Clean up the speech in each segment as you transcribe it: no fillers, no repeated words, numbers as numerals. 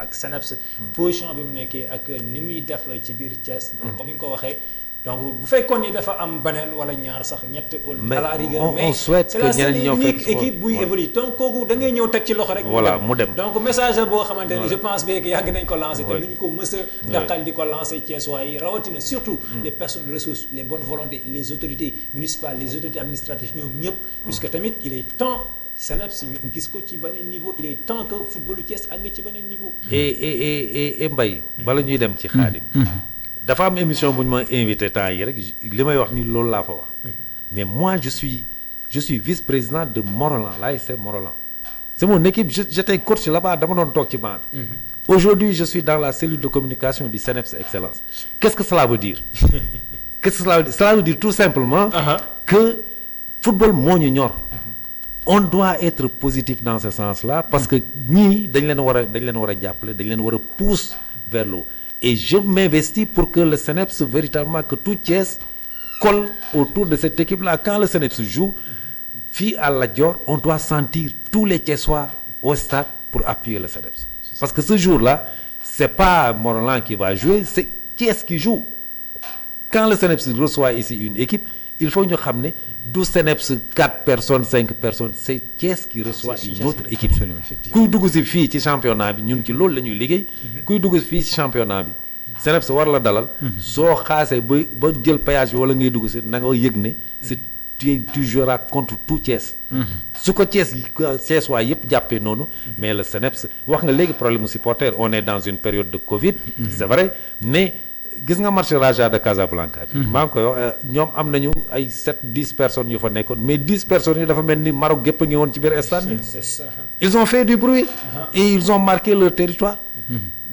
ak SNEIPS position bi mu nekkee ak ni muy def ci biir Thiès. comme ni nga ko waxee. donc bu fekkoon ni dafa am beneen wala ñaar sax ñett. à la rigueur mais on souhaite que ñeneen ñoo fekk c'est la équipe buy évoluer donc kooku da ngay ñëw teg ci loxo rek. voilà mu dem donc message boo xamante ni je pense bien que yàgg nañ ko lancer. te lu ñu ko mës a dàqal di ko lancer Thiès waaye rawatina surtout. les personnes ressources les bonnes volontés les autorités municipales les autorités administratives ñoom ñëpp. puisque tamit il est temps. SNEIPS ñu gis ko ci beneen niveau il est temps que footballu Thiès àgg ci beneen niveau. et Mbaye bala ñuy dem ci Khadim. dafa am émission bu ñu ma invité temps yi rek li may wax ni loolu laa fa wax. mais moi je suis vice-président de Morolan l'ASC Morolan. c'est mon équipe j'étais coach là-bas dama doon toog ci banc bi. aujourd'hui je suis dans la cellule de communication du SNEIPS Excellence. qu'est-ce que cela veut dire. cela veut dire tout simplement. que football moo ñu ñor. on doit être positif dans ce sens-là parce que ñii dañ leen war a jàppale dañ leen war a pousser vers le haut. Et je m'investis pour que le SNEIPS véritablement que tout Thiès colle autour de cette équipe-là. Quand le SNEIPS joue, fii à Lat Dior, on doit sentir tous les Thiessois au stade pour appuyer le SNEIPS. Parce que ce jour-là, c'est pas Morolan qui va jouer, c'est Thiès qui joue. Quand le SNEIPS reçoit ici une équipe, il faut ñu xam ne du SNEIPS 4 personnes 5 personnes c'est Thiès qui reçoit une autre équipe. kuy dugg si fii ci championnat bi ñun ci loolu la ñuy liggéey. kuy dugg fii ci championnat bi SNEIPS war la dalal. soo xaasee ba jël péage bi wala ngay dugg si na nga yëg ne c'est tu joueras contre tout Thiès. su ko Thiès waa yëpp jàppee noonu. mais le SNEIPS wax nga léegi problème mu supporter on est dans une période de Covid. c'est vrai mais. gis nga marché Raja de Casablanca bi. maa ngi koy wax ñoom am nañu ay 7-10 personnes yu fa nekkoon mais 10 personnes yi dafa mel ni Maroc gépp a ngi woon ci biir stade bi. ils ont fait du bruit. et ils ont marqué leur territoire.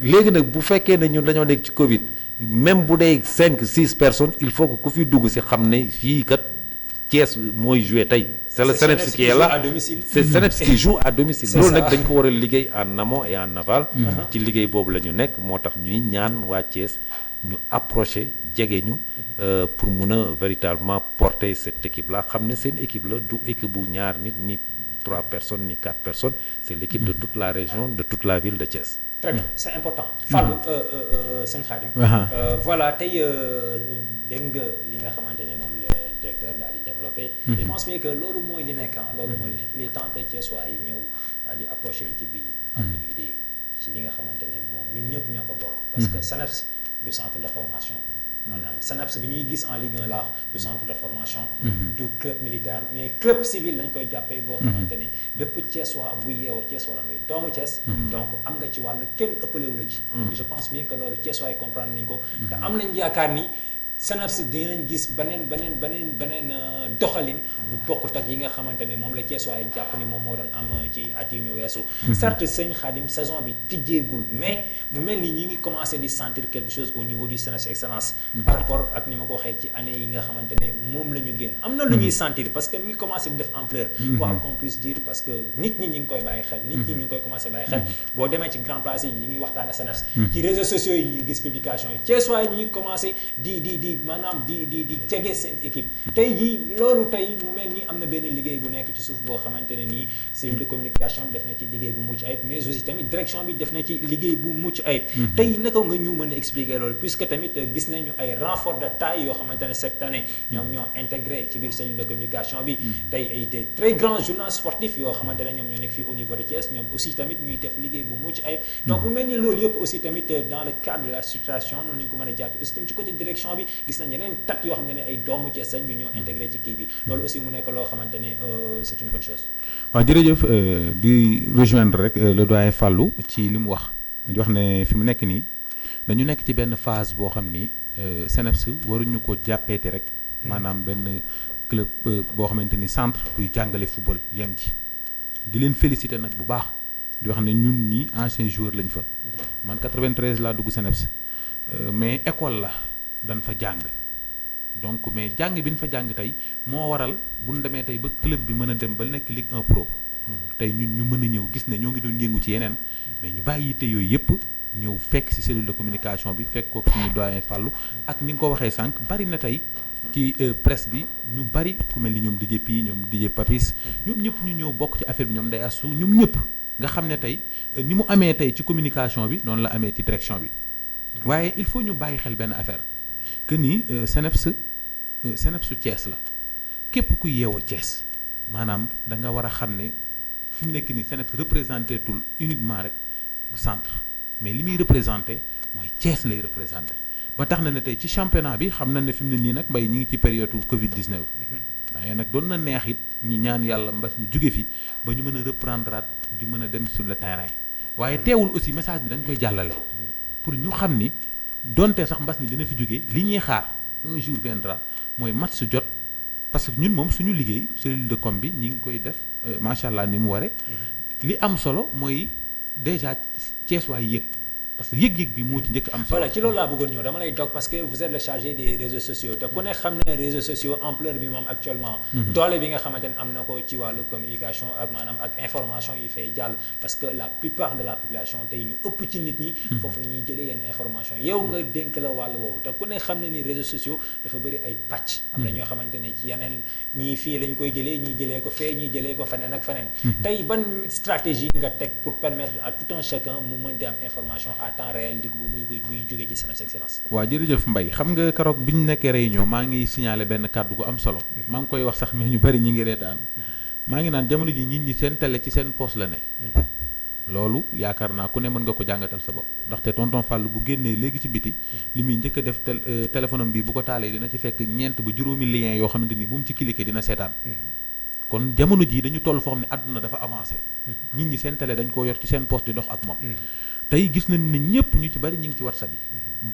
léegi nag bu fekkee ne ñun dañoo nekk ci Covid même bu dee 5-6 personnes il faut que ku fi dugg si xam ne fii kat Thiès mooy joué tey. c'est le SNEIPS qui est là c'est SNEIPS qui joue à domicile. loolu nag dañ ko war a liggéey en amont et en aval. ci liggéey boobu la ñu nekk moo tax ñuy ñaan waa Thiès. ñu approché jege ñu pour mun a véritablement porter cette équipe là xam ne seen équipe la du équipe bu ñaar nit ni 3 personnes ni 4 personnes c'est l'équipe de toute la région de toute la ville de Thiès. très bien c'est important. Fallou sëñ Khadim. voilà tey dégg nga li nga xamante ne moom le directeur daal di développé. je pense bien que loolu mooy li nekk loolu mooy li nekk il est temps que Thiès waa yi ñëw daal di approché équipe bi. am nañu idée ci li nga xamante ne moom ñun ñëpp ñoo ko bokk. parce que SNEIPS du centre de formation. maanaam SNEIPS bi ñuy gis en Ligue 1 la du centre de formation. du club militaire mais club civil lañ koy jàppee. boo xamante ne bépp Thiessois bu yeewoo Thiès wala ngay doomu Thiès. donc am nga ci wàll kenn ëppalewu la ci. je pense bien que loolu Thiessois yi comprendre nañ ko. te am nañ yaakaar ni. SNEIPS dinañ gis beneen doxalin bu bokkut ak yi nga xamante ne moom la Thiès waaye jàpp ni moom moo doon am ci at yi ñu weesu. certes sëñ Khadim saison bi tijjeegul mais mu mel ni ñi ngi commencé di sentir quelque chose au niveau du SNEIPS Excellence. par rapport ak ni ma ko waxee ci année yi nga xamante ne moom la ñu génn am na lu ñuy sentir parce que mi ngi commencé di def ampleur. quoi qu'on puisse dire parce que nit ñi ngi koy bàyyi xel. nit ñi ñu ngi koy commencé bàyyi xel. boo demee ci grand place yi ñi ngi waxtaane SNEIPS. ci réseaux sociaux yi ñuy gis publication yi Thiès waaye ñi ngi commencé maanaam di jege seen équipe tey jii loolu tey mu mel ni am na benn liggéey bu nekk ci suuf boo xamante ne nii cellule de communication bi def na ci liggéey bu mucc ayib mais aussi tamit direction bi def na ci liggéey bu mucc ayib tey naka nga ñu mën a expliquer loolu puisque tamit gis nañu ay renfort de taille yoo xamante ne cette année ñoom ñoo intégré ci biir cellule de communication bi tey ay des très grands journalistes sportifs yoo xamante ne ñoom ñoo nekk fii au niveau de Thiès ñoom aussi tamit ñuy def liggéey bu mucc ayib donc mu mel ni loolu yëpp aussi tamit dans le cadre de la situation noonu lañu ko mën a jàppe aussi tamit ci côté direction bi gis nañ yeneen tat yoo xam ne ay doomu Thiès ñu ñoo intégré ci kii bi loolu aussi mu nekk loo xamante ne c'est une bonne chose. waaw jërëjëf di rejoindre rek le doyen Fallou ci li mu wax di wax ne fi mu nekk nii dañu nekk ci benn phase boo xam ni SNEIPS waruñu ko jàppeeti rek maanaam benn club boo xamante ni centre buy jàngale football yem ci di leen féliciter nag bu baax di wax ne ñun ñi ancien joueur lañ fa man 93 laa dugg SNEIPS mais école la dañ fa jàng donc mais jàng bi ñu fa jàng tey moo waral bu ñu demee tey ba club bi mën a dem ba nekk Ligue 1 Pro tey ñun ñu mën a ñëw gis ne ñoo ngi doon yëngu ci yeneen mais ñu bàyyi yitte yooyu yëpp ñëw fekk ci cellule de communication bi fekk ko suñu doyen Fallou ak ni nga ko waxee sànq bari na tey ci presse bi ñu bari ku mel ni ñoom DJ Pi ñoom DJ Papis ñoom ñëpp ñu ñëw bokk ci affaire bi ñoom day asu ñoom ñëpp nga xam ne tey ni mu amee tey ci communication bi noonu la amee ci direction bi waaye il faut ñu bàyyi xel benn affaire que ni CNEPS Thiès la képp ku yeewoo Thiès maanaam da nga war a xam ne fi mu nekk nii CNEPS représenté tul uniquement rek centre mais li muy représenté mooy Thiès lay représenté ba tax na ne tey ci championnat bi xam na ne fi mu ne nii nag mbay ñi ngi ci période Covid 19. waaye nag doon na neex it ñu ñaan yàlla mbas mi jóge fi ba ñu mën a reprendre di mën a dem sur le terrain waaye teewul aussi message bi dañ koy jàllale pour ñu xam ni donte sax mbas mi dina fi jóge li ñuy xaar un jour viendra mooy match su jot parce que ñun moom suñu liggéey cellule de com bi ñi ngi koy def macha allah ni mu waree li am solo mooy déjà Thiès waay yëg parce que yëg-yëg bi moo ci njëkk am solo. voilà ci loolu laa bëggoon ñëw dama lay dog parce que vous êtes le chargé des réseaux sociaux te ku ne xam ne réseaux sociaux ampleur bi moom actuellement. doole bi nga xamante ne am na ko ci wàllu communication ak maanaam ak information yi fay jàll parce que la plupart de la population tey ñu ëpp ci nit ñi. foofu la ñuy jëlee yenn information yow nga dénk la wàllu woowu te ku ne xam ne ni réseaux sociaux dafa bëri ay pàcc. am na ñoo xamante ne ci yeneen ñii fii lañ koy jëlee ñii jëlee ko fee ñii jëlee ko feneen ak feneen. tey ban stratégie nga teg pour permettre à tout un chacun mu mën di am information à temps réel di ko buy jógee ci CNEPS Excellence. waaw jërëjëf Mbaye xam nga keroog bi ñu nekkee réunion maa ngi signalé benn kàddu gu am solo. maa ngi koy wax sax mais ñu bari ñi ngi reetaan. maa ngi naan jamono ji nit ñi seen télé ci seen poche la ne. loolu yaakaar naa ku ne mën nga ko jàngatal sa bopp ndaxte tonton Fall bu génnee léegi ci biti. li muy njëkk a def téléphone am bi bu ko taalee dina ci fekk ñeent ba juróomi lien yoo xamante ni bu mu ci cliquer dina seetaan. kon jamono jii dañu toll foo xam ne àdduna dafa avancé. nit ñi seen télé dañ koo yor ci seen poche di dox ak moom. tey gis nañ ne ñëpp ñu ci bari ñu ngi ci WhatsApp yi.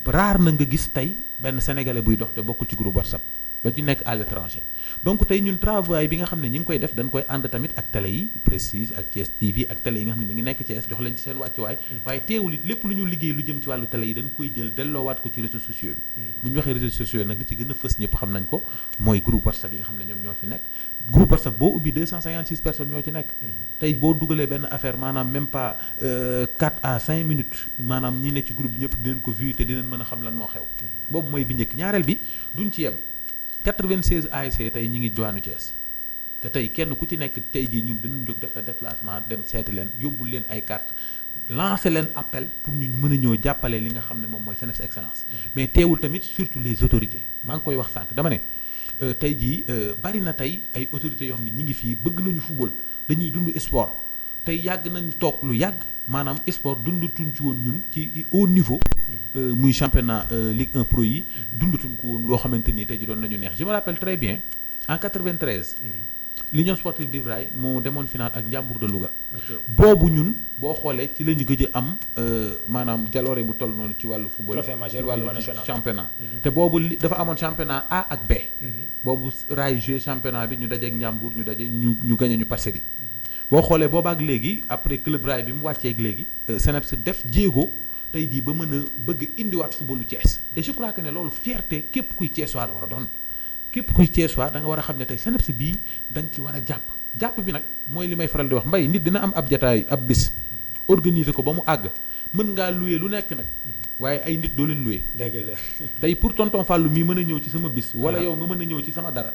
raar na nga gis tey benn sénégalais buy dox te bokkul ci groupe WhatsApp ba ci nekk à l'étranger donc tey ñun travail bi nga xam ne ñi ngi koy def dañ koy ànd tamit ak télé yi Prestige ak Thiès TV ak télé yi nga xam ne ñi ngi nekk Thiès jox leen ci seen wàccuwaay. waaye teewul it lépp lu ñu liggéey lu jëm ci wàllu télé yi dañ koy jël delloowaat ko ci réseaux sociaux bi. bu ñu waxee réseaux sociaux nag li ci gën a fës ñëpp xam nañ ko mooy groupe WhatsApp yi nga xam ne ñoom ñoo fi nekk groupe WhatsApp boo ubbi 256 personnes ñoo ci nekk. tey boo dugalee benn affaire maanaam même pas 4 à 5 minutes maanaam ñi ne ci groupe bi ñëpp dinañ ko vu te dinañ mën a xam lan moo xew. boobu mooy bi njëkk ñaareel bi duñ ci yem 96 ASC tey ñi ngi diwaanu Thiès te tey kenn ku ci nekk tey jii ñun dinañ jóg def la déplacement dem seeti leen yóbbul leen ay carte lancer leen appel pour ñu mën a ñëw jàppale li nga xam ne moom mooy CNEPS Excellence. mais teewul tamit surtout les autorités maa ngi koy wax sànq dama ne tey jii bari na tey ay autorités yoo xam ne ñi ngi fii bëgg nañu football dañuy dund sport tey yàgg nañ toog lu yàgg maanaam sport dundatuñ ci woon ñun ci haut niveau. muy championnat Ligue 1 Pro yi. dundatuñ ko woon loo xamante ni tey ji doon nañu neex je me rappelle très bien en 93. l'Union sportive d'Ivraye moo demoon final ak Ndiambour de Louga. boobu ñun boo xoolee ci la ñu gëj a am maanaam jaloore bu toll noonu ci wàllu football. ci wàllu championnat. te boobu dafa amoon championnat A ak B. boobu Rail joué championnat bi ñu dajeeg Ndiambour ñu daje ñu gagné ñu Parcelles yi. boo xoolee boobaak léegi après club Rail bi mu wàcceeg léegi CNEPS def jéego tey jii ba mën a bëgg indiwaat footballu Thiès. et je crois que ne loolu fierté képp kuy Thiessois la war a doon. képp kuy Thiessois da nga war a xam ne tey CNEPS bii da nga ci war a jàpp bi nag mooy li may faral di wax mbay nit dina am ab jataay ab bis organiser ko ba mu àgg mën ngaa louer lu nekk nag waaye ay nit doo leen louer. dëgg la tey pour tonton Fallou mii mën a ñëw ci sama bis. wala yow nga mën a ñëw ci sama dara.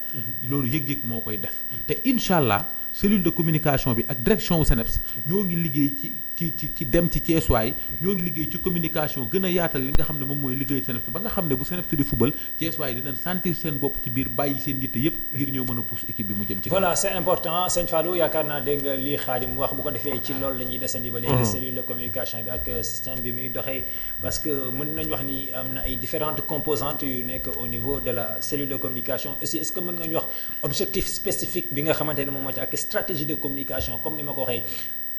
loolu yëg-yëg moo koy def. te incha allah cellule de communication bi ak direction wu CNEPS ñoo ngi liggéey ci dem ci Thiessois yi ñoo ngi liggéey ci communication gën a yaatal li nga xam ne moom mooy liggéey CNEPS ba nga xam ne bu CNEPS di football Thiessois yi dinañ sentir seen bopp ci biir bàyyi seen yitte yëpp ngir ñëw mën a pousse équipe bi mu jëm ci voilà c'est important sëñ Fallou yaakaar naa dégg nga lii Khadim wax bu ko defee ci loolu la ñuy desandi ba léegi cellule de communication bi ak système bi muy doxee parce que mën nañ wax ni am na ay différentes composantes yu nekk au niveau de la cellule de communication aussi est-ce que mën nga ñu wax objectif spécifique bi nga xamante ne moom moo ci ak stratégie de communication comme ni ma ko waxee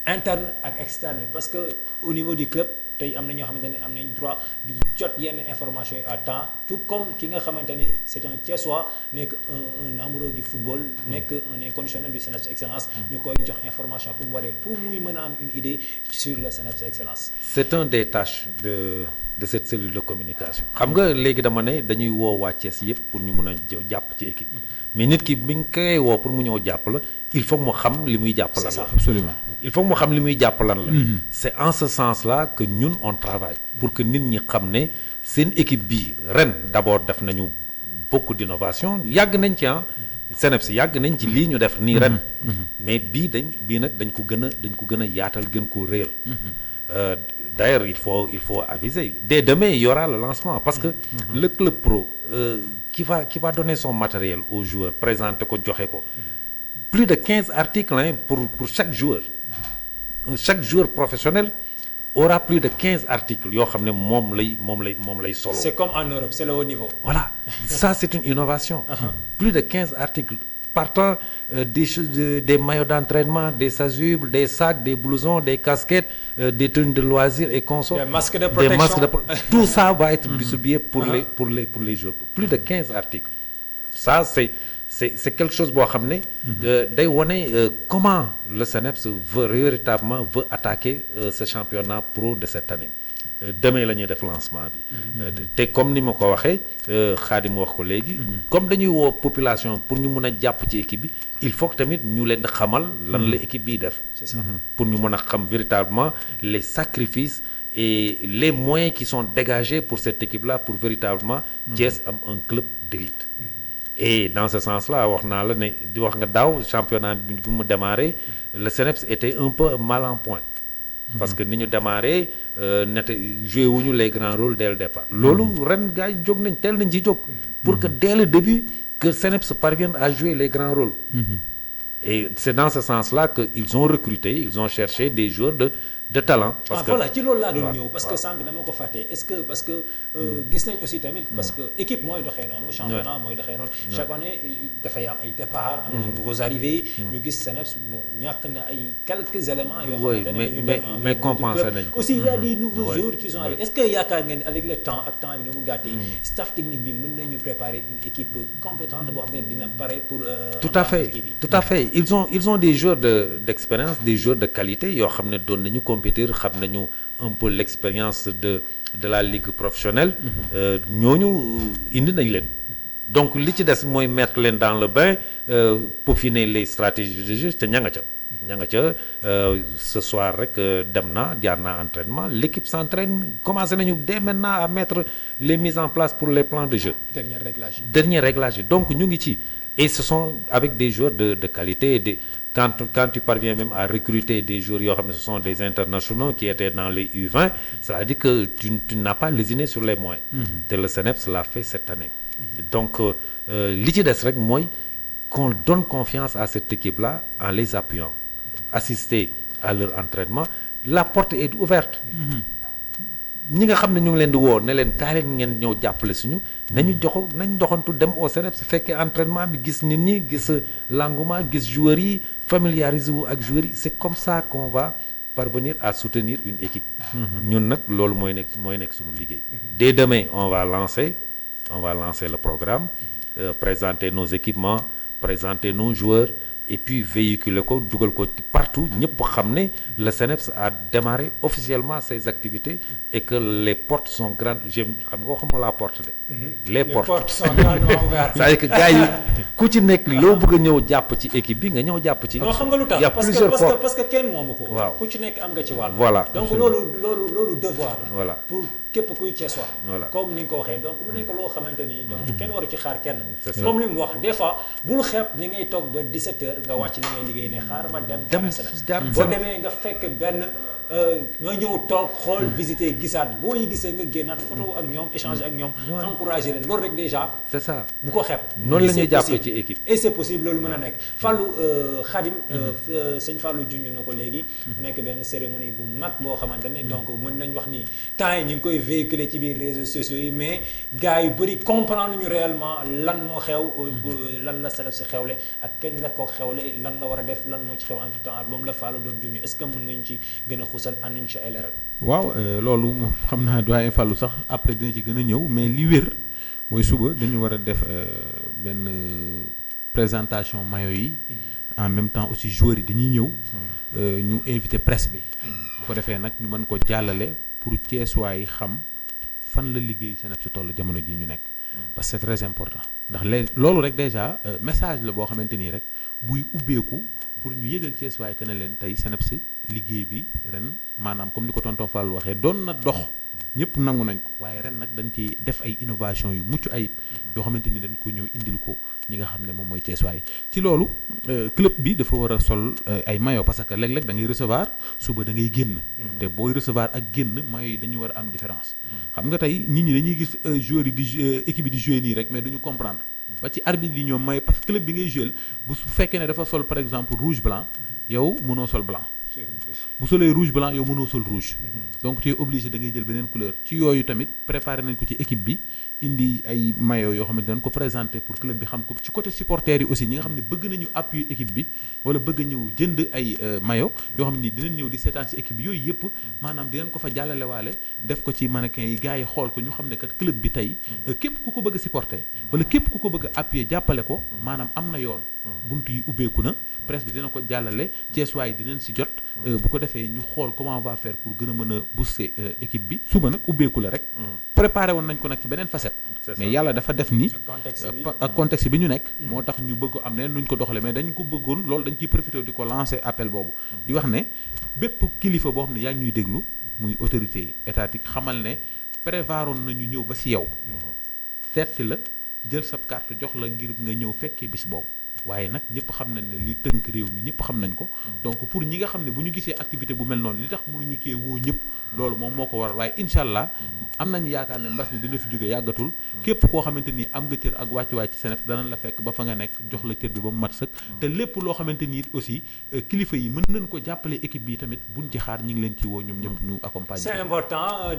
interne ak externe parce que au niveau du club tey am na ñoo xamante ne am nañ droit di jot yenn information yi à temps tout comme ki nga xamante ni c'est un Thiessois nekk un amoureux du football nekk un inconditionnel du CNEPS Excellence ñu koy jox information pour mu waree pour muy mën a am une idée sur le CNEPS Excellence. c'est un des tâches de cette cellule de communication xam nga léegi dama ne dañuy woo waa Thiès yëpp pour ñu mun a jàpp ci équipe mais nit ki bi nga koy woo pour mu ñëw jàpp la il faut mu xam li muy jàpp lan la. absolument il faut mu xam li muy jàpp lan la. c'est en ce sens là que ñun on travaille pour que nit ñi xam ne seen équipe bi ren d'abord def nañu beaucoup d'innovation yàgg nañ ci CNEPS yàgg nañ ci lii ñu def nii ren. mais bii nag dañ ko gën a yaatal gën koo réel. D'ailleurs il faut aviser dès demain il y aura le lancement parce que le club pro qui va donner son matériel aux joueurs présenter ko joxe ko plus de 15 articles pour chaque joueur. Chaque joueur professionnel aura plus de 15 articles yoo xam ne moom lay solo. C'est comme en Europe, c'est le haut niveau. Voilà, ça c'est une innovation. Plus de 15 articles partant des maillots d'entraînement, des chasubles, des sacs, des blousons, des casquettes, des tenues de loisirs et consorts. Des masques de protection. Tout ça va être distribué pour les joueurs. Plus de 15 articles. Ça c'est quelque chose boo xam ne day wane comment le CNEPS véritablement veut attaquer ce championnat pro de cette année. Demain la ñuy def lancement bi. te comme ni ma ko waxee Khadim wax ko léegi. comme dañuy woo population pour ñu mun a jàpp ci équipe bi il faut que tamit ñu leen xamal lan la équipe biy def. C'est ça. pour ñu mën a xam véritablement les sacrifices et les moyens qui sont dégagés pour cette équipe-là pour véritablement Thiès am un club d'élite. Et dans ce sens-là wax naa la ne di wax nga daaw championnat bi mu démarré le CNEPS était un peu mal en point. parce que ni ñu démarré joué wuñu les grands rôles dès le départ. loolu ren gars yi jóg nañ teel nañ ci jóg. pour que dès le début que CNEPS parvienne à jouer les grands rôles. Et c'est dans ce sens-là que ils ont recruté ils ont cherché des joueurs de talent. parce que voilà ci loolu laa doon ñëw. parce que sànq dama ko fàtte est-ce que parce que gis nañ aussi tamit. parce que équipe mooy doxee noonu. championnat mooy doxee noonu. chaque année dafay am ay départ am ay nouveaux arrivés. ñu gis CNEPS bon ñàkk na ay quelques éléments. yoo xamante ne mais compensé nañ ko. aussi il y a des nouveaux joueurs qui sont arrivés. est-ce que yaakaar ngeen ne avec le temps ak temps bi nu mu gàttee. staff technique bi mën nañu préparer une équipe compétente boo xam ne dina pare pour. tout à fait ils ont des joueurs d'expérience des joueurs de qualité yoo xam ne doon nañu xam nañu un peu l'expérience de la ligue professionnelle. ñooñu indi nañ leen. donc li ci des mooy mettre leen dans le bain peaufiner les stratégies de jeu te ña nga ca ce soir rek dem na jaar na entraînement l'équipe s'entraîne commencé nañu dès maintenant à mettre les mises en place pour les plans de jeu. dernier réglage donc ñu ngi ci et ce sont avec des joueurs de qualité et quand tu parviens même à recruter des joueurs yoo xam ne ce sont des internationaux qui étaient dans les U20 ça veut dire que tu n'as pas lésiné sur les moyens. te le CNEPS l'a fait cette année. donc li ci des rek mooy qu'on donne confiance à cette équipe-là en les appuyant assister à leur entraînement la porte est ouverte. ñi nga xam ne ñu ngi leen di woo ne leen kaay leen ngeen ñëw jàppale suñu nañu doxantu dem au CNEPS su fekkee entraînement bi gis nit ñi gis l'engouement gis joueurs yi familiariser wu ak joueurs yi c'est comme ça qu'on va parvenir à soutenir une équipe. ñun nag loolu mooy nekk suñu liggéey. dès demain on va lancer le programme présenter nos équipements présenter nos joueurs et puis véhiculer ko dugal ko partout ñëpp xam ne le CNEPS a démarré officiellement ses activités et que les portes sont grandes xam nga waxuma la porte de. les portes sont grandement ouvertes. c'est-à-dire que gars yi ku ci nekk loo bëgg a ñëw jàpp ci équipe bi nga ñëw jàpp ci. non xam nga lu tax y a plusieurs portes parce que kenn moomu ko. waaw ku ci nekk am nga ci wàll. voilà donc loolu devoir la. voilà pour képp kuy Thiessois. voilà comme ni nga ko waxee donc mu nekk loo xamante ni. donc kenn waru ci xaar kenn. c'est ça comme li mu wax des fois bul xeeb ni ngay toog ba 17h nga wàcc li ngay liggéey ne xaar ma dem. boo demee nga fekk benn nga ñëw toog xool visiter gisaat boo yi gisee nga génnaat photo ak ñoom échanger ak ñoom. encourager leen loolu rek déjà. c'est ça bu ko xeeb. noonu la ñuy jàppee ci équipe. et c'est possible loolu mën a nekk Fallou Khadim. sëñ Fallou junj na ko léegi. mu nekk benn cérémonie bu mag boo xamante ne donc mën nañ wax ni temps yi ñu ngi koy véhiculer ci biir réseaux sociaux yi mais gars yu bëri comprendre ñu réellement lan moo xew. lan la CNEPS si xewle ak kañ la ko xewle lan la war a def lan moo ci xew entre temps moom la Fallou doon junj est-ce que mën ngañ ci gën a xuusal ànd nañ ci ay leeral. waaw loolu xam naa doyen Fallou sax après dina ci gën a ñëw mais li wér mooy suba dañu war a def benn présentation maillot yi. en même temps aussi joueurs yi dañuy ñëw. ñu invité presse bi. bu ko defee nag ñu mën ko jàllale pour Thiessois yi xam fan la liggéey CNEPS toll jamono ji ñu nekk. parce que c'est très important ndax loolu rek déjà message la boo xamante nii rek buy ubbeeku pour ñu yëgal Thiessois yi que ne leen tey CNEPS liggéey bi ren maanaam comme ni ko tonton Fall waxee doon na dox ñëpp nangu nañ ko waaye ren nag dañ ci def ay innovation yu mucc ayib yoo xamante ni dañ ko ñëw indil ko ñi nga xam ne moom mooy Thiès waay ci loolu club bi dafa war a sol ay maillot parce que léeg-léeg da ngay recevoir suba da ngay génn te booy recevoir ak génn maillot yi dañu war a am différence xam nga tey nit ñi dañuy gis joueurs yi di équipe yi di jouer nii rek mais duñu comprendre ba ci arbitre yi ñoom may parce que club bi ngay jouer bu fekkee ne dafa sol par exemple rouge blanc yow mënoo sol blanc bu solee rouge blanc yow mënoo sol rouge donc tu es obligé da ngay jël beneen couleur ci yooyu tamit préparé nañ ko ci équipe bi indi ay maillot yoo xamante dañ ko présenté pour club bi xam ko ci côté supporters yi aussi ñi nga xam ne bëgg nañu appuyer équipe bi wala bëgg a ñëw jënd ay maillot yoo xam ne dinañ ñëw di seetaan si équipe bi yooyu yëpp maanaam dinañ ko fa jàllale waale def ko ci mannequin yi gars yi xool ko ñu xam ne kat club bi tey képp ku ko bëgg a supporter wala képp ku ko bëgg a appuyer jàppale ko maanaam am na yoon bunt yi ubbeeku na presse bi dina ko jàllale Thiès waay dinañ si jot bu ko defee ñu xool comment on va faire pour gën a mën a booster équipe bi suba nag ubbeeku la rek préparé woon nañ ko nag ci beneen facette mais yàlla dafa def ni ak contexte bi ñu nekk moo tax ñu bëgg am ne nuñ ko doxale mais dañ ko bëggoon loolu dañ ciy profité di ko lancer appel boobu di wax ne bépp kilifa boo xam ne yaa ngi ñuy déglu muy autorité étatique xamal ne prévoiroon nañu ñëw ba si yow seet si la jël sa carte jox la ngir nga ñëw fekkee bis boobu waaye nag ñëpp xam nañ ne li tënk réew mi ñëpp xam nañ ko donc pour ñi nga xam ne bu ñu gisee activité bu mel noonu li tax mënuñu cee woo ñëpp loolu moom moo ko waral waaye incha allah am nañu yaakaar ne mbas mi dina fi jóge yàggatul képp koo xamante ni am nga cër ak wàccuwaay ci Senef danañ la fekk ba fa nga nekk jox la cër bi ba mu mat sëkk te lépp loo xamante ni it aussi kilifa yi mën nañ ko jàppale équipe bi tamit buñ ci xaar ñi ngi leen ci woo ñoom ñëpp ñu accompagner. c'est important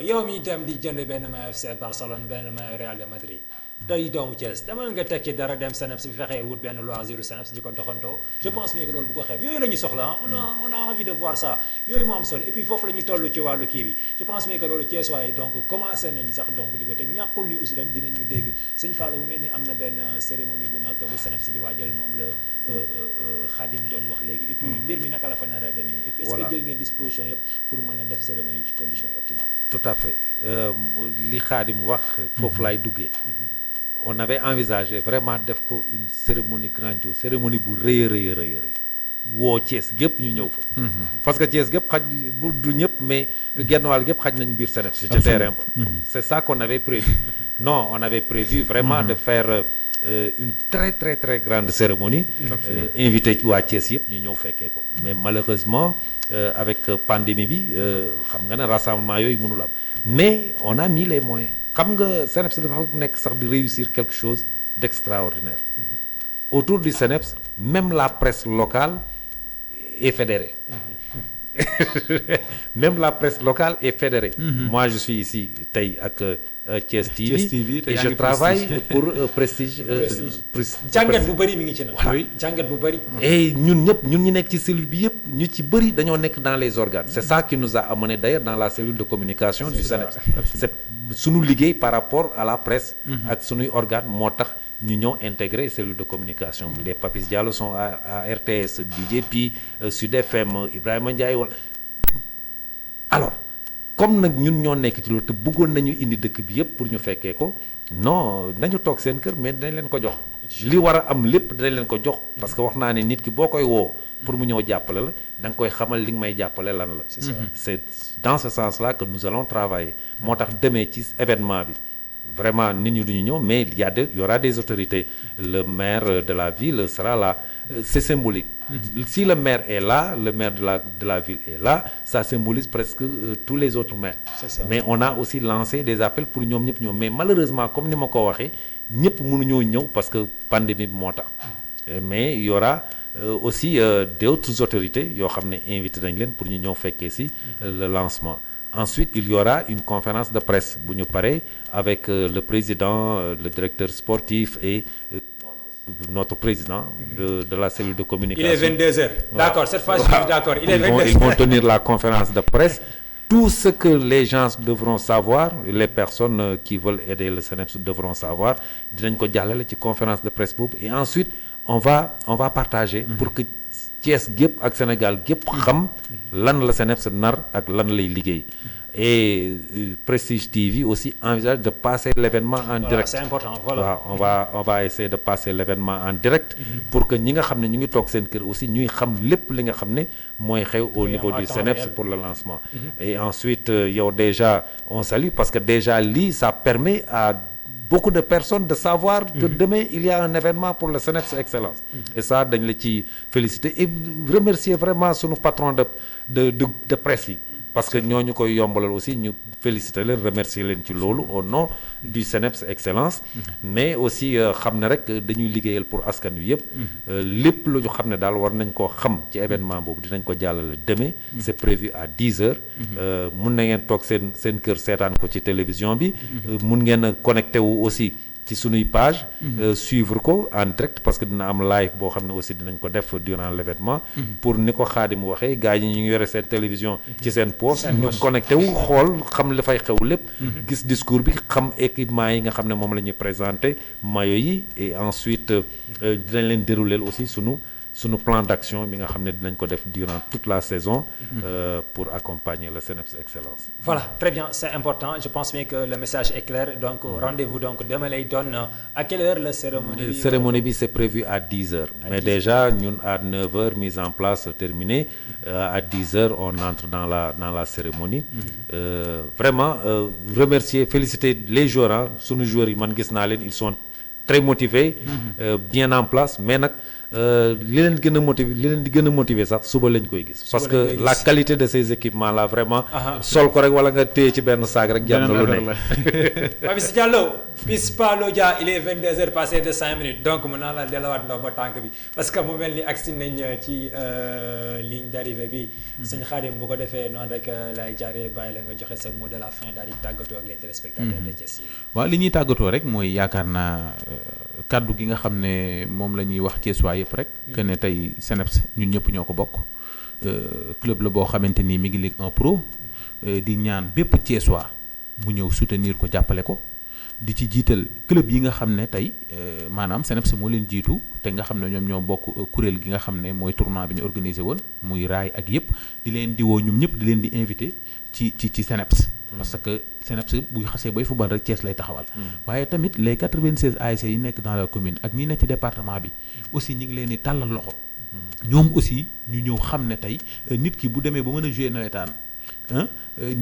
yow mi dem di jënd benn maillot FC Barcelone benn maillot Real de Madrid day doomu Thiès demal nga tekki dara dem Seneps bi fexee wut benn loisir Seneps di ko doxantoo je pense bien que loolu bu ko xeeb yooyu la ñu soxla on a envie de voir ça yooyu moo am solo et puis foofu la ñu toll ci wàllu kii bi je pense bien que loolu Thiès waaye donc commencé nañ sax donc di ko te ñàkkul ni aussi tam dinañu dégg sëñ Fallou bu mel ni am na benn cérémonie bu mag bu Seneps di waajal moom la Khadim doon wax léegi et puis mbir mi naka la fa nar a demee et puis est-ce que jël ngeen disposition yëpp pour mën a def cérémonie bi ci conditions yi optimales. tout à fait li Khadim wax foofu laay duggee. On avait envisagé vraiment def ko une cérémonie grandiose cérémonie bu rëy a rëy a rëy woo Thiès gépp ñu ñëw fa. parce que Thiès gépp xaj bu du ñëpp mais genn wàll gépp xaj nañu biir Seneps ci terrain ba. c'est ça qu'on avait prévu. Non, on avait prévu vraiment de faire une très très très grande cérémonie. Invité waa Thiès yëpp ñu ñëw fekkee ko mais malheureusement avec pandémie bi xam nga ne rassemblement yooyu mënul am mais on a mis les moyens. xam nga Seneps dafa nekk sax di réussir quelque chose d'extraordinaire. Autour du Seneps même la presse locale est fédérée. Même la presse locale est fédérée. Moi je suis ici tey ak Thiès TV et je travaille pour Prestige. jàngat bu bëri mi ngi ci nag. jàngat bu bëri. et ñun ñëpp ñun ñu nekk ci cellule bi yëpp ñu ci bëri dañoo nekk dans les organes. c'est ça qui nous a amené d'ailleurs dans la cellule de communication du Seneps. c'est sunu liggéey par rapport à la presse. ak sunuy organes moo tax ñu ñëw intégrer cellule de communication. les Papis Diallo sont à RTS DJP Sud FM Ibrahima Ndiaye wala alors. comme nag ñun ñoo nekk ci loolu te bëggoon nañu indi dëkk bi yëpp pour ñu fekkee ko non nañu toog seen kër mais dañ leen ko jox li war a am lépp dañ leen ko jox parce que wax naa ne nit ki boo koy woo pour mu ñëw jàppale la da nga koy xamal li nga may jàppale lan la c'est dans ce sens-là que nous allons travailler moo tax demee ci événement bi vraiment nit ñi duñu ñëw mais il y aura des autorités le maire de la ville sera là c'est symbolique. Si le maire est là, le maire de la ville est là, ça symbolise presque tous les autres maires. Mais on a aussi lancé des appels pour ñoom ñëpp ñëw mais malheureusement comme ni ma ko waxee ñëpp mënuñoo ñëw parce que pandémie bi moo tax. Mais il y aura aussi d'autres autorités yoo xam ne invité nañ leen pour ñu ñëw fekkee ci le lancement. Ensuite, il y aura une conférence de presse bu ñu paree avec le président, le directeur sportif et notre président de la cellule de communication. Il est 22h. Voilà. D'accord, cette fois je suis d'accord. Il est 22h. Ils vont tenir la conférence de presse. Tout ce que les gens devront savoir, les personnes qui veulent aider le Seneps devront savoir, dinañ ko jàllale ci conférence de presse boobu et ensuite on va partager pour que Thiès gépp ak Sénégal gépp xam lan la CNEPS nar ak lan lay liggéey. Et Prestige TV aussi envisage de passer l'événement en direct. C'est important, voilà. On va essayer de passer l'événement en direct pour que ñi nga xam ne ñu ngi toog seen kër aussi ñuy xam lépp li nga xam ne mooy xew au niveau du CNEPS pour le lancement. Et ensuite yow déjà on salue parce que déjà lii ça permet à beaucoup de personnes de savoir que demain il y a un événement pour le CNEPS Excellence. Et ça dañ la ci féliciter et remercier vraiment sunu patron de presse yi. Parce que ñooñu koy yombalal aussi ñu féliciter leen remercier leen ci loolu au nom du CNEPS Excellence. Mais aussi xam ne rek dañuy liggéeyal pour askan wi yëpp. lépp lu ñu xam ne daal war nañ koo xam ci événement boobu dinañ ko jàllale demain. C'est prévu à 10h. mun na ngeen toog seen kër seetaan ko ci télévision bi. mun ngeen a connecté wu aussi. ci sunuy page suivre ko en direct parce que dina am live boo xam ne aussi dinañ ko def durant l'événement pour ni ko Khadim waxee gars yi ñu ngi yore seen télévision ci seen poche ñu connecté wu xool xam li fay xew lépp gis discours bi xam équipement yi nga xam ne moom la ñuy présenter maillot yi et ensuite dinañ leen dérouler aussi sunu plan d'action bi nga xam ne dinañ ko def durant toute la saison pour accompagner le CNEPS Excellence. Voilà, très bien, c'est important. Je pense bien que le message est clair. Donc rendez-vous donc demain lay doon à quelle heure la cérémonie bi? Cérémonie bi c'est prévu à 10h. Mais déjà ñun à 9h mise en place terminée. À 10h on entre dans la cérémonie. Vraiment remercier, féliciter les joueurs sunu joueurs yi man gis naa leen ils sont très motivés. Bien en place mais nag. li leen di gën a motiver sax suba lañ koy gis. parce que la qualité de ces équipements là vraiment. sol ko rek wala nga téye ci benn saag rek. jàpp na lu nekk. Papis Diallo Pispa Lodja il est 22h passé de 5 minutes donc mën naa la delawaat ndaw ba tànk bi parce que mu mel ni agsi nañ ci ligne d'arrivée bi. sëñ Khadim bu ko defee noonu rek lay jaaree bàyyi la nga joxe sa mot de la fin daal di tàggatoo ak les téléspectateurs de Thiès. waaw li ñuy tàggatoo rek mooy yaakaar naa kaddu gi nga xam ne moom la ñuy wax Thiès yëpp rek que ne tey CNEPS ñun ñëpp ñoo ko bokk club la boo xamante ni mi ngi Ligue 1 Pro di ñaan bépp Thiessois mu ñëw soutenir ko jàppale ko di ci jiital club yi nga xam ne tey maanaam CNEPS moo leen jiitu te nga xam ne ñoom ñoo bokk kuréel gi nga xam ne mooy tournoi bi ñu organisé woon muy raay ak yëpp di leen di woo ñoom ñëpp di leen di invité ci CNEPS parce que CNEPS buy xasee bay football rek Thiès lay taxawal. waaye tamit les 96 ASC yi nekk dans la commune ak ñi nekk ci département bi aussi ñi ngi leen di tàllal loxo. ñoom aussi ñu ñëw xam ne tey nit ki bu demee ba mën a jouer nawetaan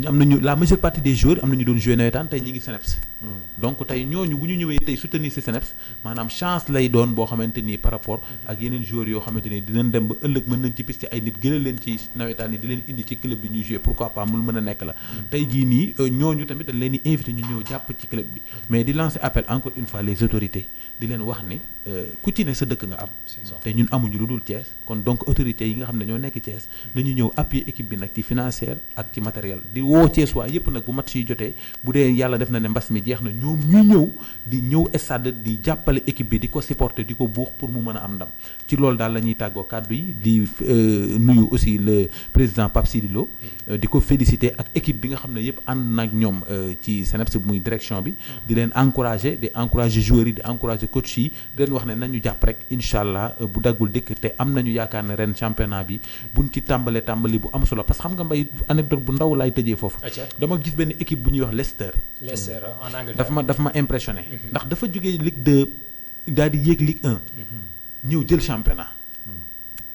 am nañu la majeure partie des joueurs am nañu doon jouer nawetaan tey ñi ngi CNEPS. donc tey ñooñu bu ñu ñëwee tey soutenir ci CNEPS maanaam chance lay doon boo xamante ni par rapport ak yeneen joueurs yoo xamante ni dinañ dem ba ëllëg mën nañ ci piste ay nit gënal leen ci nawetaan yi di leen indi ci club bi ñuy jouer pourquoi pas mu mën a nekk la. tey jii nii ñooñu tamit dañ leen di invité ñu ñëw jàpp ci club bi mais di lancer appel encore une fois les autorités di leen wax ni ku ci ne sa dëkk nga am. te ñun amuñu lu dul Thiès kon donc autorités yi nga xam ne ñoo nekk Thiès nañu ñëw appuyer équipe bi nag ci financière ak ci matériel di woo Thiès waa yëpp nag bu match yi jotee bu dee yàlla def na ne mbas mi jeex na ñoom ñu ñëw di ñëw stade di jàppale équipe bi di ko supporter di ko buux pour mu mën a am ndam ci loolu daal la ñuy tàggoo kàddu yi di nuyu aussi le président Pape Sidi Lo di ko féliciter ak équipe bi nga xam ne yëpp ànd nag ñoom ci CNEPS muy direction bi di leen encourager joueurs yi di encourager coach yi di leen wax ne nañu jàpp rek incha allah bu daggul dëkk te am nañu yaakaar ne ren championnat bi buñ ci tàmbali bu am solo parce que xam nga mbay anecdote bu ndaw laay tëjee foofu dama gis benn équipe bu ñuy wax Leicester en Angleterre daf ma impressionné ndax dafa jógee Ligue 2 daal di yéeg Ligue 1 ñëw jël championnat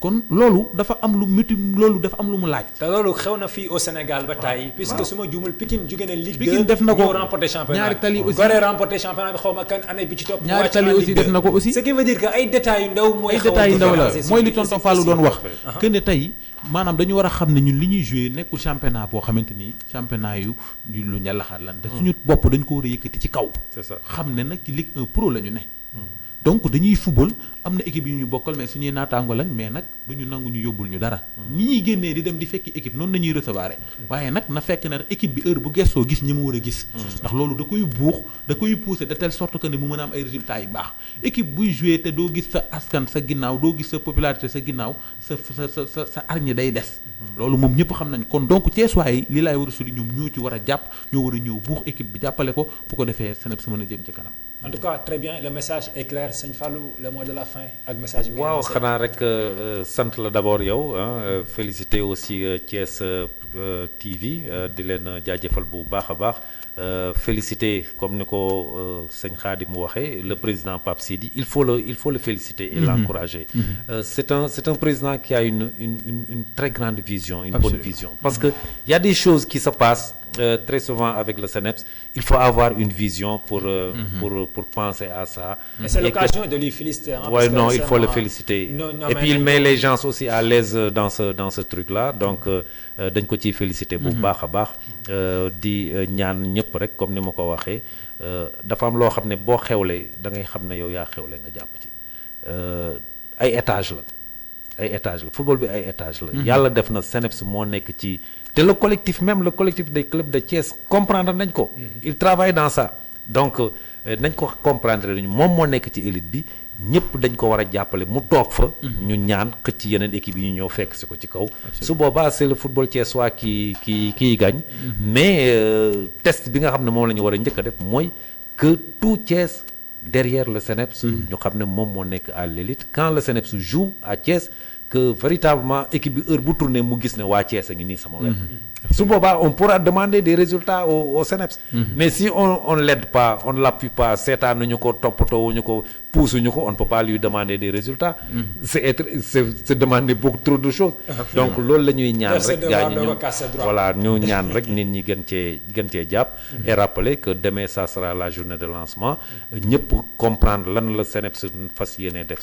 kon loolu dafa am lu mu laaj. te loolu xew na fii au Sénégal ba tey puisque su ma juumul Pikine jóge na Ligue 2 Pikine def na ko ñëw remporté championnat ñaari tali aussi Gorée remporté championnat bi xaw ma kan année bi ci topp. ñaari tali aussi def na ko aussi. ce qui veut dire que ay détails yu ndaw mooy. la mooy li tonton Fallou doon wax. que ne tey maanaam dañu war a xam ne ñun li ñuy joué nekkul championnat boo xamante ni championnat yu lu ñalaxaat lan. te suñu bopp dañ ko war a yëkkati ci kaw. c'est ça xam ne nag ci Ligue 1 Pro la ñu ne. donc dañuy football am na équipe yu ñu bokkal mais suñuy naataango lañ mais nag duñu nangu ñu yóbbul ñu dara ñi ñuy génnee di dem di fekki équipe noonu nañuy recevoir waaye nag na fekk ne équipe bi heure bu gestoo gis ñi mu war a gis ndax loolu da koy buux da koy pousser de telle sorte que ne mu mën a am ay résultats yu baax équipe buy jouer te doo gis sa askan sa ginnaaw doo gis sa popularité sa ginnaaw sa arñe day des loolu moom ñëpp xam nañ kon donc Thiessois yi li laay war a suli ñoom ñoo ci war a jàpp ñoo war a ñëw buux équipe bi jàppale ko bu ko defee CNEPS mën a jëm ci kanam En tout cas très bien le message est clair Sëñ Fallou le mot de la fin ak message bi. waaw xanaa rek sant la d'abord yow féliciter aussi Thiès TV di leen jaajëfal bu baax a baax féliciter comme ni ko sëñ Khadim waxee le président Pape Sidi il faut le féliciter et l'encourager. C'est un président qui a une très grande vision, une bonne vision parce que il y a des choses qui se passent très souvent avec le CNEPS, il faut avoir une vision pour penser à ça. Et c'est l'occasion de lui féliciter. Ouais, non, il faut le féliciter. Et puis il met les gens aussi à l'aise dans ce truc-là. Donc dañ ko ciy féliciter bu baax a baax di ñaan ñëpp rek comme ni ma ko waxee dafa am loo xam ne boo xewlee da ngay xam ne yow yaa xewle nga jàpp ci ay étage la football bi ay étage la. Yàlla def na CNEPS moo nekk ci. te le collectif des clubs de Thiès comprendre nañ ko. il travaille dans ça donc nañ ko comprendre nañu moom moo nekk ci élite bi ñëpp dañ ko war a jàppale mu toog fa. ñu ñaan xëcc yeneen équipe yi ñu ñëw fekk si ko ci kaw. su boobaa c'est le football thiessois qui gagne. Mais test bi nga xam ne moom la ñu war a njëkk a def mooy que tout Thiès derrière le CNEPS. ñu xam ne moom moo nekk à l'élite quand le CNEPS joue à Thiès. Que véritablement équipe bi heure bu tourné mu gis ne waa Thiès a ngi nii sama wet. su boobaa on pourra demander des résultats au CNEPS. Mais si on l'aide pas on l'appuie pas seetaanuñu ko toppatoowuñu ko puusuñu ko on ne peut pas lui demander des résultats. c'est demander beaucoup trop de choses. Donc loolu la ñuy ñaan rek gaa ñi ñu voilà ñu ñaan rek nit ñi gën cee jàpp. Et rappeler que demain ça sera la journée de lancement ñëpp comprendre lan la CNEPS fas yéene def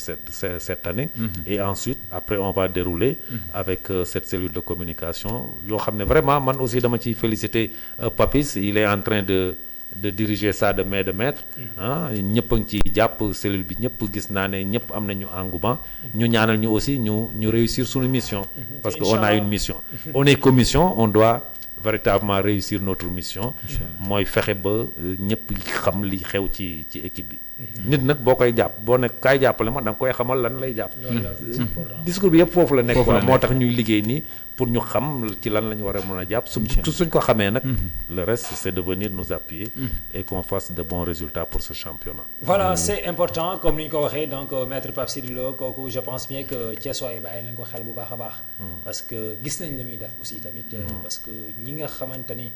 cette année. Et ensuite après on va dérouler avec cette cellule de communication yoo xam ne vraiment man aussi dama ciy féliciter Papis il est en train de diriger ça de main de maître ñëpp a ngi ciy jàpp cellule bi ñëpp gis naa ne ñëpp am nañu engouement ñu ñaanal ñu aussi ñu réussir suñu mission parce que on a une mission on est commission on doit véritablement réussir notre mission mooy fexe ba ñëpp xam li xew ci équipe bi nit nag boo koy jàpp boo nekk kaay jàppale ma da nga koy xamal lan lay jàpp discours bi yëpp foofu la nekk quoi moo tax ñuy liggéey nii pour ñu xam ci lan la ñu war a mën a jàpp suñ ko xamee nag le reste c'est de venir nous appuyer et qu'on fasse de bons résultats pour ce championnat. Voilà c'est important comme ni ñu ko waxee donc maître Pape Sidi Lo kooku je pense bien que Thiessois yi bàyyi nañ ko xel bu baax a baax parce que gis nañ li muy def aussi tamit parce que ñi nga xamante ni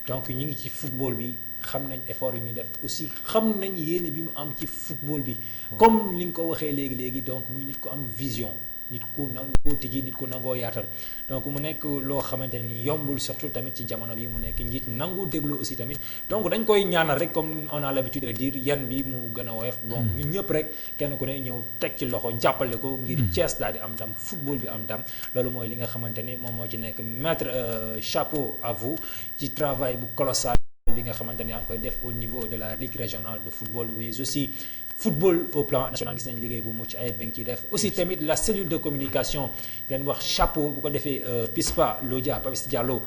donc ñi ngi ci football bi xam nañ effort yi muy def aussi xam nañ yéene bi mu am ci football bi comme li nga ko waxee léegi donc muy nit ko am vision nit ku nangoo tijji nit ku nangoo yaatal donc mu nekk loo xamante ni yombul surtout tamit ci jamono bi mu nekk njiit nangu déglu aussi tamit donc dañ koy ñaanal rek comme on a l'habitude de dire yan bi mu gën a woyof donc ñun ñëpp rek kenn ku ne ñëw teg ci loxo jàppale ko ngir Thiès daal di am ndam football bi am ndam loolu mooy li nga xamante ni moom moo ci nekk maître chapeau à vous ci travail bu colossal bi nga xamante ni yaa ngi koy def au niveau de la ligue régionale de football mais aussi football au plan national gis nañ liggéey bu mucc ayib bi nga ciy def aussi tamit la cellule de communication den wax chapeau bu ko defee Pispa Lodia Papis Diallo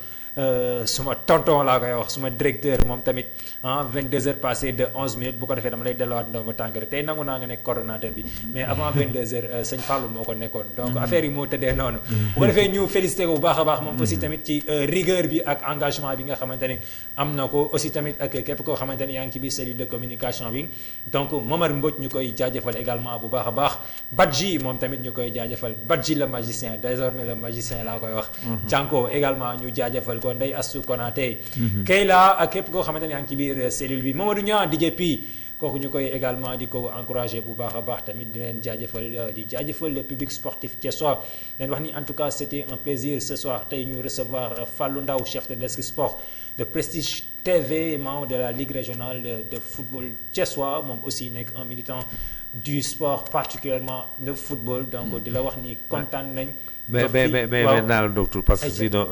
suma tonton laa koy wax suma directeur moom tamit 22h passé de 11 minutes bu ko defee dama lay delluwaat ndoom ba tànk rek tey nangu naa nga nekk coordonnateur bi mais avant 22h sëñ Fallou moo ko nekkoon donc affaire yi moo tëddee noonu bu ko defee ñu félicité ko bu baax a baax moom aussi tamit ci rigueur bi ak engagement bi nga xamante ne am na ko aussi tamit ak képp koo xamante ne yaa ngi ci biir cellule de communication bi donc Momar Mbodj ñu koy jaajëfal également bu baax a baax Badji moom tamit ñu koy jaajëfal Badji le magicien désormais le magicien laa koy wax Janko également ñu jaajëfal ko Ndeye Assou Konaté Kayla ak képp koo xamante ne yaa ngi ci biir cellule bi Mamadou Niang DJP kooku ñu koy également di ko encourager bu baax a baax tamit di leen jaajëfal di jaajëfal le public sportif thiessois leen wax ni en tout cas c'était un plaisir ce soir tey ñu recevoir Fallou Ndaw chef de desk sport de Prestige TV membre de la ligue régionale de football thiessois moom aussi nekk un militant du sport particulièrement le football donc di la wax ni kontaan nañ mais naa la docteur parce que sinon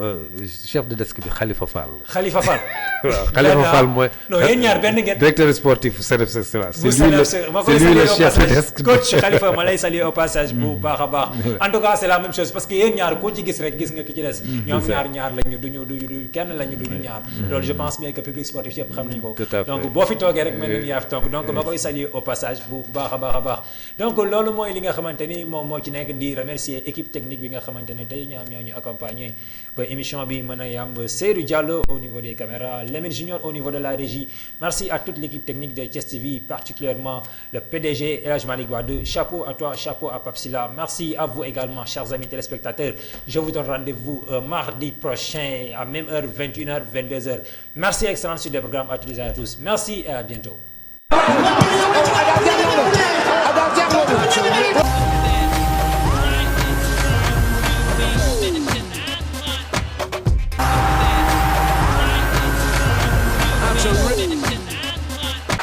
chef de desk bi Khalifa Fall. Khalifa Fall. waaw Khalifa Fall mooy. non yéen ñaar benn ngeen. directeur sportif CNEPS Excellence. c'est lui le chef de desk. coach Khalifa ma lay saluer au passage bu baax a baax. en tout cas c'est la même chose parce que yéen ñaar koo ci gis rek gis nga ki ci des. ñoom ñaar lañu duñu kenn lañu duñu ñaar. loolu je pense bien que public sportif yëpp xam nañu ko. Tout à fait. donc boo fi toogee rek mel ni yaa fi toog donc ma koy saluer au passage bu baax a baax a baax donc loolu mooy li nga xamante ni moom moo ci nekk di remercier équipe technique bi nga xamante ne tey ñoom ñoo ñu accompagner ba émission bi mën a yàmb Seydou Diallo au niveau des caméras Lamine Junior au niveau de la régie merci à toute l'équipe technique de Thiès TV particulièrement le PDG El Hadj Malick Wade chapeau à toi chapeau à Pape Silla merci à vous également chers amis téléspectateurs je vous donne rendez-vous mardi prochain à même heure 21h 22h merci excellente suite des programmes à toutes et à tous merci et à bientôt.